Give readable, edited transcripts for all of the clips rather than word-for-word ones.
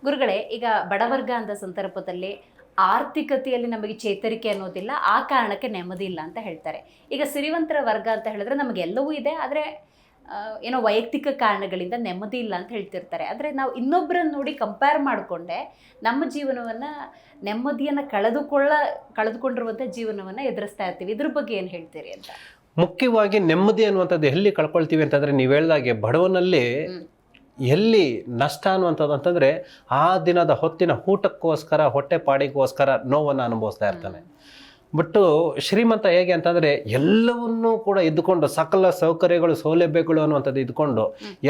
ಗುರುಗಳೇ, ಈಗ ಬಡವರ್ಗ ಅಂತ ಸಂದರ್ಭದಲ್ಲಿ ಆರ್ಥಿಕತೆಯಲ್ಲಿ ನಮಗೆ ಚೇತರಿಕೆ ಅನ್ನೋದಿಲ್ಲ, ಆ ಕಾರಣಕ್ಕೆ ನೆಮ್ಮದಿ ಇಲ್ಲ ಅಂತ ಹೇಳ್ತಾರೆ. ಈಗ ಸಿರಿವಂತರ ವರ್ಗ ಅಂತ ಹೇಳಿದ್ರೆ ನಮಗೆಲ್ಲವೂ ಇದೆ, ಆದರೆ ಏನೋ ವೈಯಕ್ತಿಕ ಕಾರಣಗಳಿಂದ ನೆಮ್ಮದಿ ಇಲ್ಲ ಅಂತ ಹೇಳ್ತಿರ್ತಾರೆ. ಆದರೆ ನಾವು ಇನ್ನೊಬ್ಬರನ್ನು ನೋಡಿ ಕಂಪೇರ್ ಮಾಡಿಕೊಂಡೆ ನಮ್ಮ ಜೀವನವನ್ನು, ನೆಮ್ಮದಿಯನ್ನು ಕಳೆದುಕೊಂಡಿರುವಂಥ ಜೀವನವನ್ನು ಎದುರಿಸ್ತಾ ಇರ್ತೀವಿ. ಇದ್ರ ಬಗ್ಗೆ ಏನು ಹೇಳ್ತೀರಿ ಅಂತ? ಮುಖ್ಯವಾಗಿ ನೆಮ್ಮದಿ ಅನ್ನುವಂಥದ್ದು ಎಲ್ಲಿ ಕಳ್ಕೊಳ್ತೀವಿ ಅಂತಂದರೆ, ನೀವು ಹೇಳ್ದಾಗೆ ಬಡವನಲ್ಲಿ ಎಲ್ಲಿ ನಷ್ಟ ಅನ್ನುವಂಥದ್ದು ಅಂತಂದರೆ, ಆ ದಿನದ ಹೊತ್ತಿನ ಊಟಕ್ಕೋಸ್ಕರ, ಹೊಟ್ಟೆ ಪಾಡಿಗೋಸ್ಕರ ನೋವನ್ನು ಅನುಭವಿಸ್ತಾ ಇರ್ತಾನೆ. ಬಟ್ಟು ಶ್ರೀಮಂತ ಹೇಗೆ ಅಂತಂದರೆ, ಎಲ್ಲವನ್ನೂ ಕೂಡ ಇದ್ದುಕೊಂಡು, ಸಕಲ ಸೌಕರ್ಯಗಳು, ಸೌಲಭ್ಯಗಳು ಅನ್ನುವಂಥದ್ದು ಇದ್ಕೊಂಡು,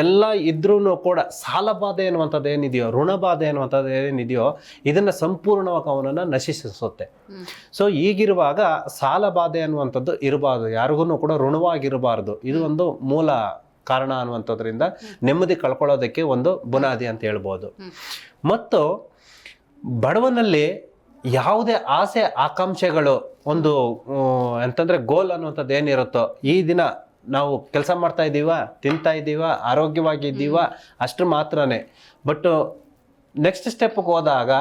ಎಲ್ಲ ಇದ್ರೂ ಕೂಡ ಸಾಲಬಾಧೆ ಅನ್ನುವಂಥದ್ದು ಏನಿದೆಯೋ, ಋಣಬಾಧೆ ಅನ್ನುವಂಥದ್ದು ಏನಿದೆಯೋ, ಇದನ್ನು ಸಂಪೂರ್ಣವಾಗಿ ಅವನನ್ನು ನಶಿಸಿಸುತ್ತೆ. ಸೊ ಈಗಿರುವಾಗ ಸಾಲಬಾಧೆ ಅನ್ನುವಂಥದ್ದು ಇರಬಾರ್ದು, ಯಾರಿಗೂ ಕೂಡ ಋಣವಾಗಿರಬಾರ್ದು. ಇದು ಒಂದು ಮೂಲ ಕಾರಣ ಅನ್ನುವಂಥದ್ರಿಂದ ನೆಮ್ಮದಿ ಕಳ್ಕೊಳ್ಳೋದಕ್ಕೆ ಒಂದು ಬುನಾದಿ ಅಂತ ಹೇಳ್ಬೋದು. ಮತ್ತು ಬಡವನಲ್ಲಿ ಯಾವುದೇ ಆಸೆ ಆಕಾಂಕ್ಷೆಗಳು, ಒಂದು ಅಂತಂದರೆ ಗೋಲ್ ಅನ್ನುವಂಥದ್ದು ಏನಿರುತ್ತೋ, ಈ ದಿನ ನಾವು ಕೆಲಸ ಮಾಡ್ತಾ ಇದ್ದೀವ, ತಿಂತಾ ಇದ್ದೀವ, ಆರೋಗ್ಯವಾಗಿದ್ದೀವ, ಅಷ್ಟು ಮಾತ್ರನೇ. ಬಟ್ ನೆಕ್ಸ್ಟ್ ಸ್ಟೆಪ್ಗೆ ಹೋದಾಗ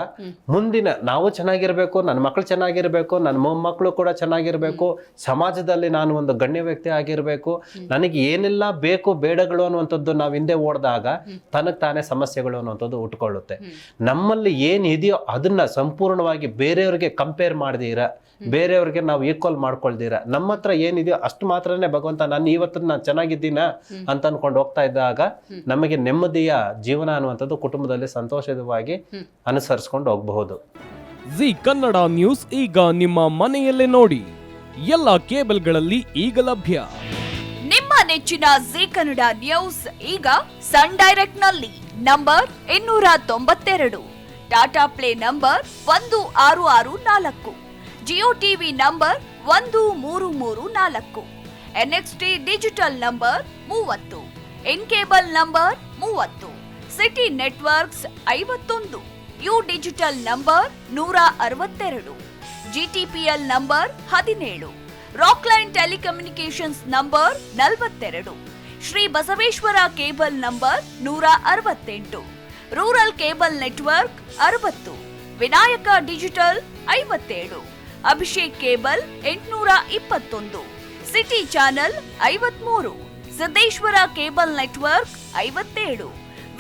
ಮುಂದಿನ ನಾವು ಚೆನ್ನಾಗಿರಬೇಕು, ನನ್ನ ಮಕ್ಕಳು ಚೆನ್ನಾಗಿರಬೇಕು, ನನ್ನ ಮೊಮ್ಮಕ್ಕಳು ಕೂಡ ಚೆನ್ನಾಗಿರಬೇಕು, ಸಮಾಜದಲ್ಲಿ ನಾನು ಒಂದು ಗಣ್ಯ ವ್ಯಕ್ತಿ ಆಗಿರಬೇಕು, ನನಗೆ ಏನೆಲ್ಲ ಬೇಕು ಬೇಡಗಳು ಅನ್ನುವಂಥದ್ದು ನಾವು ಹಿಂದೆ ಓಡಿದಾಗ ತನಗೆ ತಾನೇ ಸಮಸ್ಯೆಗಳು ಅನ್ನುವಂಥದ್ದು ಉಟ್ಕೊಳ್ಳುತ್ತೆ. ನಮ್ಮಲ್ಲಿ ಏನಿದೆಯೋ ಅದನ್ನ ಸಂಪೂರ್ಣವಾಗಿ ಬೇರೆಯವ್ರಿಗೆ ಕಂಪೇರ್ ಮಾಡ್ದೀರ, ಬೇರೆಯವ್ರಿಗೆ ನಾವು ಈಕ್ವಲ್ ಮಾಡ್ಕೊಳ್ದೀರ, ನಮ್ಮ ಹತ್ರ ಏನಿದೆಯೋ ಅಷ್ಟು ಮಾತ್ರನೇ ಭಗವಂತ ನಾನು ಇವತ್ತು ನಾನು ಚೆನ್ನಾಗಿದ್ದೀನ ಅಂತ ಅನ್ಕೊಂಡು ಹೋಗ್ತಾ ಇದ್ದಾಗ ನಮಗೆ ನೆಮ್ಮದಿಯ ಜೀವನ ಅನ್ನುವಂಥದ್ದು ಕುಟುಂಬದಲ್ಲಿ ಸಂತೋಷವಾಗಿ ಅನುಸರಿಸ್ಕೊಂಡು ಹೋಗಬಹುದು. ಜಿ ಕನ್ನಡ ನ್ಯೂಸ್ ಈಗ ನಿಮ್ಮ ಮನೆಯಲ್ಲೇ ನೋಡಿ, ಎಲ್ಲ ಕೇಬಲ್ಗಳಲ್ಲಿ ಈಗ ಲಭ್ಯ. ನಿಮ್ಮ ನೆಚ್ಚಿನ ಜಿ ಕನ್ನಡ ನ್ಯೂಸ್ ಈಗ ಸನ್ ಡೈರೆಕ್ಟ್ ನಲ್ಲಿ number 292, Tata Play number 1664, Jio TV number 1334, NXT digital number 30, in cable number 30, city networks 51, U digital number 162, GTPL number 17, Rockline telecommunications number 42, Shri Basaveshwara cable number 168, rural cable network 60, Vinayaka digital 57, Abhishek cable 821, city channel 53, Siddeshwara cable network 57,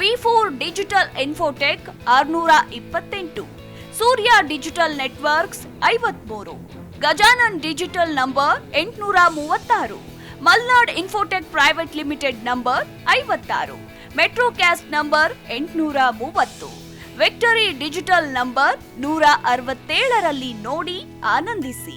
ವಿ4 digital infotech 628, Surya digital networks 53, Gajanan digital number 836, Malnad infotech private limited number 56, Metrocast number 830, victory digital number 167ರಲ್ಲಿ ನೋಡಿ ಆನಂದಿಸಿ.